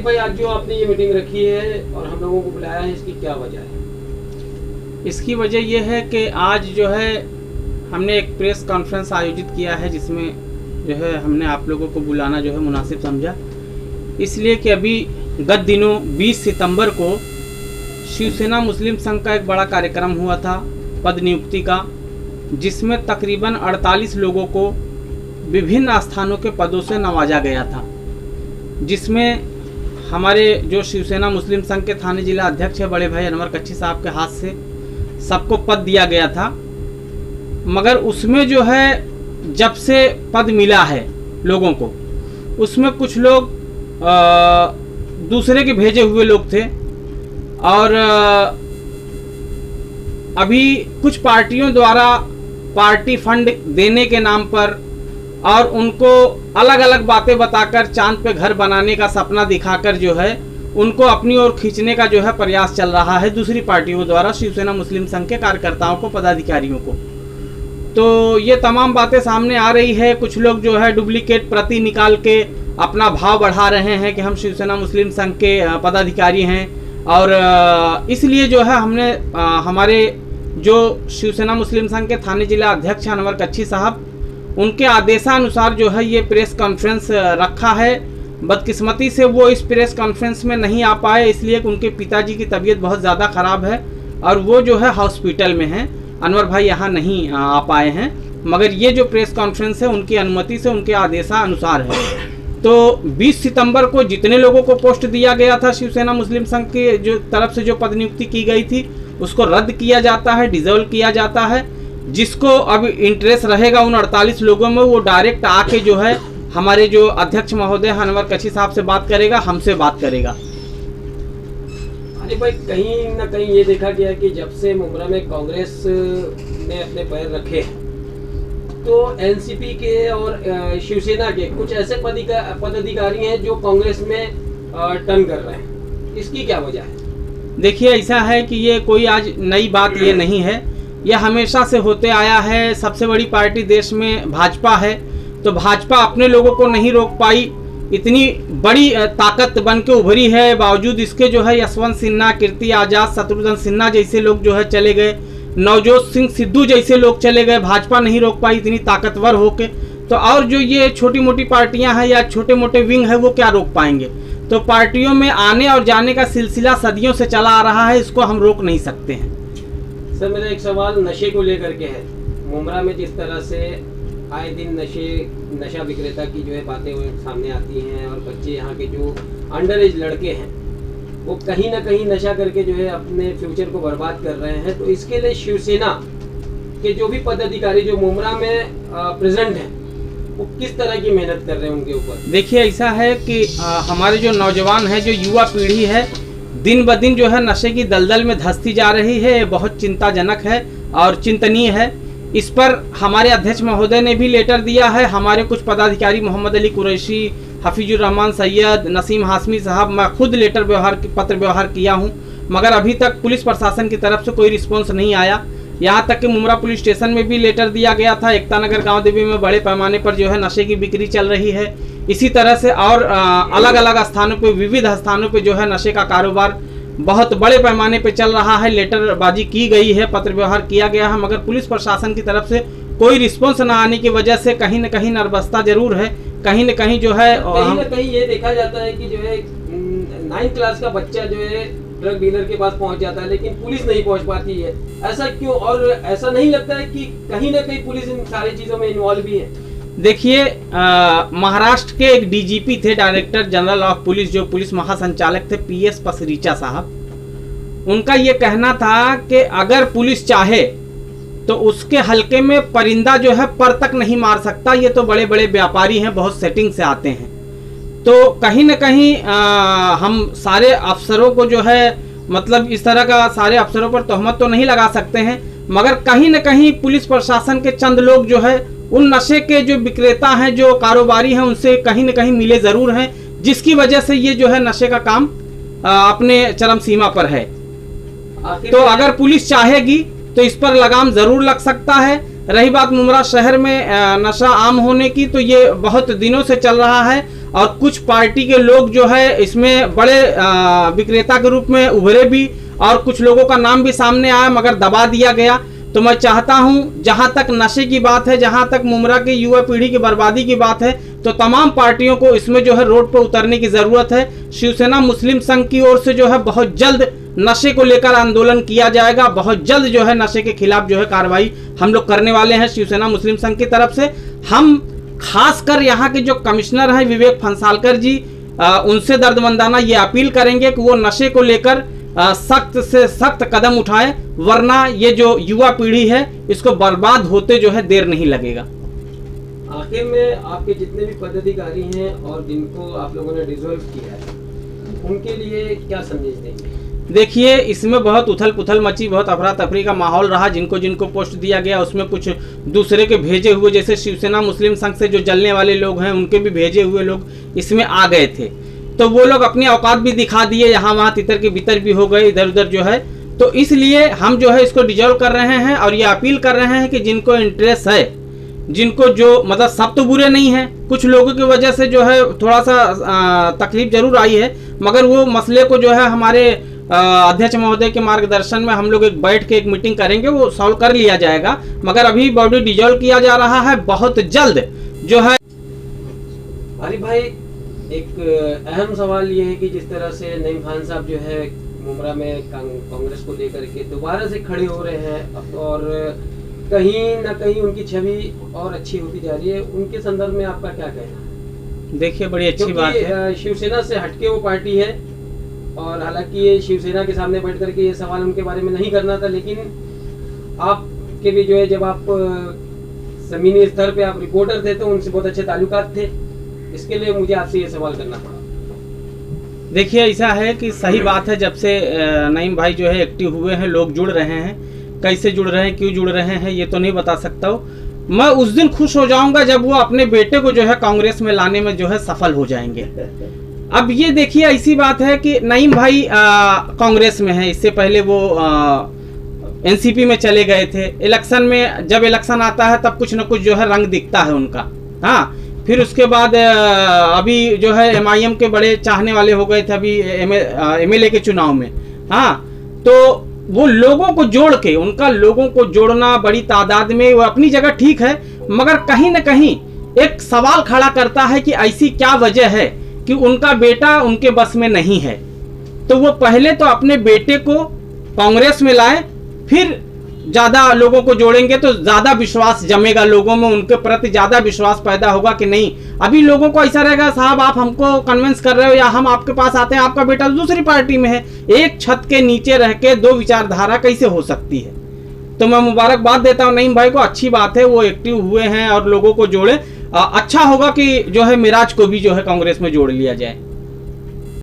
भाई, आज जो आपने ये मीटिंग रखी है और हम लोगों को बुलाया है, इसकी क्या वजह है? इसकी वजह यह है कि आज जो है हमने एक प्रेस कॉन्फ्रेंस आयोजित किया है, जिसमें जो है हमने आप लोगों को बुलाना जो है मुनासिब समझा, इसलिए कि अभी गत दिनों 20 सितंबर को शिवसेना मुस्लिम संघ का एक बड़ा कार्यक्रम हुआ था पद नियुक्ति का, जिसमें तकरीबन 48 लोगों को विभिन्न स्थानों के पदों से नवाजा गया था, जिसमें हमारे जो शिवसेना मुस्लिम संघ के थाने जिला अध्यक्ष है बड़े भाई अनवर कच्छी साहब के हाथ से सबको पद दिया गया था। मगर उसमें जो है जब से पद मिला है लोगों को, उसमें कुछ लोग दूसरे के भेजे हुए लोग थे और अभी कुछ पार्टियों द्वारा पार्टी फंड देने के नाम पर और उनको अलग अलग बातें बताकर चांद पे घर बनाने का सपना दिखाकर जो है उनको अपनी ओर खींचने का जो है प्रयास चल रहा है दूसरी पार्टियों द्वारा शिवसेना मुस्लिम संघ के कार्यकर्ताओं को, पदाधिकारियों को। तो ये तमाम बातें सामने आ रही है। कुछ लोग जो है डुप्लीकेट प्रति निकाल के अपना भाव बढ़ा रहे हैं कि हम शिवसेना मुस्लिम संघ के पदाधिकारी हैं, और इसलिए जो है हमने हमारे जो शिवसेना मुस्लिम संघ के थाने जिला अध्यक्ष अनवर कच्छी साहब, उनके आदेशानुसार जो है ये प्रेस कॉन्फ्रेंस रखा है। बदकिस्मती से वो इस प्रेस कॉन्फ्रेंस में नहीं आ पाए, इसलिए कि उनके पिताजी की तबीयत बहुत ज़्यादा ख़राब है और वो जो है हॉस्पिटल में हैं। अनवर भाई यहाँ नहीं आ पाए हैं, मगर ये जो प्रेस कॉन्फ्रेंस है उनकी अनुमति से, उनके आदेशानुसार है। तो 20 सितंबर को जितने लोगों को पोस्ट दिया गया था शिवसेना मुस्लिम संघ के जो तरफ से जो पद नियुक्ति की गई थी, उसको रद्द किया जाता है, डिसॉल्व किया जाता है। जिसको अब इंटरेस्ट रहेगा उन 48 लोगों में, वो डायरेक्ट आके जो है हमारे जो अध्यक्ष महोदय अनवर कच्छी साहब से बात करेगा, हमसे बात करेगा। अरे भाई, कहीं ना कहीं ये देखा गया कि जब से मुमरा में कांग्रेस ने अपने पैर रखे तो एनसीपी के और शिवसेना के कुछ ऐसे पदाधिकारी हैं जो कांग्रेस में टर्न कर रहे हैं, इसकी क्या वजह है? देखिए, ऐसा है कि ये कोई आज नई बात ये नहीं है, यह हमेशा से होते आया है। सबसे बड़ी पार्टी देश में भाजपा है, तो भाजपा अपने लोगों को नहीं रोक पाई, इतनी बड़ी ताकत बन के उभरी है, बावजूद इसके जो है यशवंत सिन्हा, कीर्ति आजाद, शत्रुघ्न सिन्हा जैसे लोग जो है चले गए, नवजोत सिंह सिद्धू जैसे लोग चले गए, भाजपा नहीं रोक पाई इतनी ताकतवर होके। तो और जो ये छोटी मोटी पार्टियां हैं या छोटे मोटे विंग है, वो क्या रोक पाएंगे? तो पार्टियों में आने और जाने का सिलसिला सदियों से चला आ रहा है, इसको हम रोक नहीं सकते हैं। सर, मेरा एक सवाल नशे को लेकर के है। मुमरा में जिस तरह से आए दिन नशा विक्रेता की जो है बातें सामने आती हैं और बच्चे यहाँ के जो अंडर एज लड़के हैं वो कहीं ना कहीं नशा करके जो है अपने फ्यूचर को बर्बाद कर रहे हैं, तो इसके लिए शिवसेना के जो भी पदाधिकारी जो मुमरा में प्रेजेंट हैं वो किस तरह की मेहनत कर रहे हैं उनके ऊपर? देखिए, ऐसा है कि हमारे जो नौजवान है, जो युवा पीढ़ी है, दिन ब दिन जो है नशे की दलदल में धंसती जा रही है। बहुत चिंताजनक है और चिंतनीय है। इस पर हमारे अध्यक्ष महोदय ने भी लेटर दिया है। हमारे कुछ पदाधिकारी मोहम्मद अली कुरैशी, हफीजुर रहमान सैयद, नसीम हाशमी साहब, मैं खुद पत्र व्यवहार किया हूं, मगर अभी तक पुलिस प्रशासन की तरफ से कोई रिस्पॉन्स नहीं आया। यहाँ तक कि मुमरा पुलिस स्टेशन में भी लेटर दिया गया था। एकता नगर गाँव देवी में बड़े पैमाने पर जो है नशे की बिक्री चल रही है। इसी तरह से और अलग अलग स्थानों पे, विविध स्थानों पे जो है नशे का कारोबार बहुत बड़े पैमाने पे चल रहा है। लेटरबाजी की गई है, पत्र व्यवहार किया गया है, मगर पुलिस प्रशासन की तरफ से कोई रिस्पॉन्स न आने की वजह से कहीं न कहीं नर्वसता जरूर है। कहीं न कहीं जो है कहीं न कहीं ये देखा जाता है कि जो है 9th क्लास का बच्चा जो है ड्रग डीलर के पास पहुंच जाता है, लेकिन पुलिस नहीं पहुंच पाती है। ऐसा क्यों? और ऐसा नहीं लगता है कि कहीं ना कहीं पुलिस इन सारी चीजों में इन्वॉल्व भी है? देखिए, महाराष्ट्र के एक डीजीपी थे, डायरेक्टर जनरल ऑफ पुलिस, जो पुलिस महासंचालक थे, PS पसरीचा साहब। उनका ये कहना था कि अगर पुलिस चाहे तो उसके हलके में परिंदा जो है पर तक नहीं मार सकता। ये तो बड़े बड़े व्यापारी हैं, बहुत सेटिंग से आते हैं। तो कहीं न कहीं हम सारे अफसरों को जो है, मतलब इस तरह का सारे अफसरों पर तोहमत तो नहीं लगा सकते हैं, मगर कहीं न कहीं पुलिस प्रशासन के चंद लोग जो है उन नशे के जो विक्रेता हैं, जो कारोबारी हैं, उनसे कहीं न कहीं मिले जरूर हैं, जिसकी वजह से ये जो है नशे का काम अपने चरम सीमा पर है। तो अगर पुलिस चाहेगी तो इस पर लगाम जरूर लग सकता है। रही बात मुमरा शहर में नशा आम होने की, तो ये बहुत दिनों से चल रहा है और कुछ पार्टी के लोग जो है इसमें बड़े विक्रेता के रूप में उभरे भी, और कुछ लोगों का नाम भी सामने आया मगर दबा दिया गया। तो मैं चाहता हूं, जहां तक नशे की बात है, जहां तक मुमरा की युवा पीढ़ी की बर्बादी की बात है, तो तमाम पार्टियों को इसमें जो है रोड पर उतरने की जरूरत है। शिवसेना मुस्लिम संघ की ओर से जो है बहुत जल्द नशे को लेकर आंदोलन किया जाएगा, बहुत जल्द जो है नशे के खिलाफ जो है कार्रवाई हम लोग करने वाले हैं शिवसेना मुस्लिम संघ की तरफ से। हम खासकर यहाँ के जो कमिश्नर हैं विवेक फंसालकर जी, उनसे दर्दमंदाना ये अपील करेंगे कि वो नशे को लेकर सख्त से सख्त कदम उठाएं, वरना ये जो युवा पीढ़ी है इसको बर्बाद होते जो है देर नहीं लगेगा। आखिर में आपके जितने भी पदाधिकारी हैं और जिनको आप लोगों ने डिसॉल्व किया है, उनके लिए क्या संदेश देंगे? देखिए, इसमें बहुत उथल पुथल मची, बहुत अफरा तफरी का माहौल रहा। जिनको जिनको पोस्ट दिया गया उसमें कुछ दूसरे के भेजे हुए, जैसे शिवसेना मुस्लिम संघ से जो जलने वाले लोग हैं उनके भी भेजे हुए लोग इसमें आ गए थे। तो वो लोग अपनी औकात भी दिखा दिए, यहाँ वहाँ तितर के बितर भी हो गए, इधर उधर जो है। तो इसलिए हम जो है इसको डिजॉल्व कर रहे हैं और ये अपील कर रहे हैं कि जिनको इंटरेस्ट है, जिनको जो मतलब सब तो बुरे नहीं हैं, कुछ लोगों की वजह से जो है थोड़ा सा तकलीफ जरूर आई है, मगर वो मसले को जो है हमारे अध्यक्ष महोदय के मार्गदर्शन में हम लोग एक बैठ के एक मीटिंग करेंगे, वो सॉल्व कर लिया जाएगा। मगर अभी बॉडी डिजॉल्व किया जा रहा है, बहुत जल्द जो है। आरिफ भाई, एक अहम सवाल ये है कि जिस तरह से नईम खान साहब जो है मुमरा में कांग्रेस को लेकर के दोबारा से खड़े हो रहे हैं और कहीं ना कहीं उनकी छवि और अच्छी होती जा रही है, उनके संदर्भ में आपका क्या कहना है? देखिए, बड़ी अच्छी बात है। शिवसेना से हटके वो पार्टी है और हालांकि ये शिवसेना के सामने बैठ करके ये सवाल उनके बारे में नहीं करना था, लेकिन आपके भी जो है जब आप जमीनी स्तर पे आप रिपोर्टर थे तो उनसे बहुत अच्छे ताल्लुकात थे, इसके लिए मुझे आपसे ये सवाल करना पड़ा। देखिए, ऐसा है कि सही बात है, जब से नईम भाई जो है एक्टिव हुए हैं, लोग जुड़ रहे हैं, कैसे जुड़ रहे हैं, क्यों जुड़ रहे हैं, ये तो नहीं बता सकता हूँ। मैं उस दिन खुश हो जाऊंगा जब वो अपने बेटे को जो है कांग्रेस में लाने में जो है सफल हो जाएंगे। अब ये देखिए, ऐसी बात है कि नईम भाई कांग्रेस में है, इससे पहले वो एनसीपी में चले गए थे। इलेक्शन में जब इलेक्शन आता है तब कुछ न कुछ जो है रंग दिखता है उनका। हाँ, फिर उसके बाद अभी जो है एमआईएम के बड़े चाहने वाले हो गए थे अभी एमएलए के चुनाव में। हाँ, तो वो लोगों को जोड़ के, उनका लोगों को जोड़ना बड़ी तादाद में, वो अपनी जगह ठीक है, मगर कहीं न कहीं एक सवाल खड़ा करता है कि ऐसी क्या वजह है कि उनका बेटा उनके बस में नहीं है। तो वो पहले तो अपने बेटे को कांग्रेस में लाए, फिर ज्यादा लोगों को जोड़ेंगे तो ज्यादा विश्वास जमेगा लोगों में, उनके प्रति ज्यादा विश्वास पैदा होगा कि नहीं। अभी लोगों को ऐसा रहेगा, साहब आप हमको कन्विंस कर रहे हो या हम आपके पास आते हैं, आपका बेटा दूसरी पार्टी में है। एक छत के नीचे रह के दो विचारधारा कैसे हो सकती है? तो मैं मुबारकबाद देता हूँ नईम भाई को, अच्छी बात है वो एक्टिव हुए हैं और लोगों को जोड़े। अच्छा होगा कि जो है मिराज को भी जो है कांग्रेस में जोड़ लिया जाए।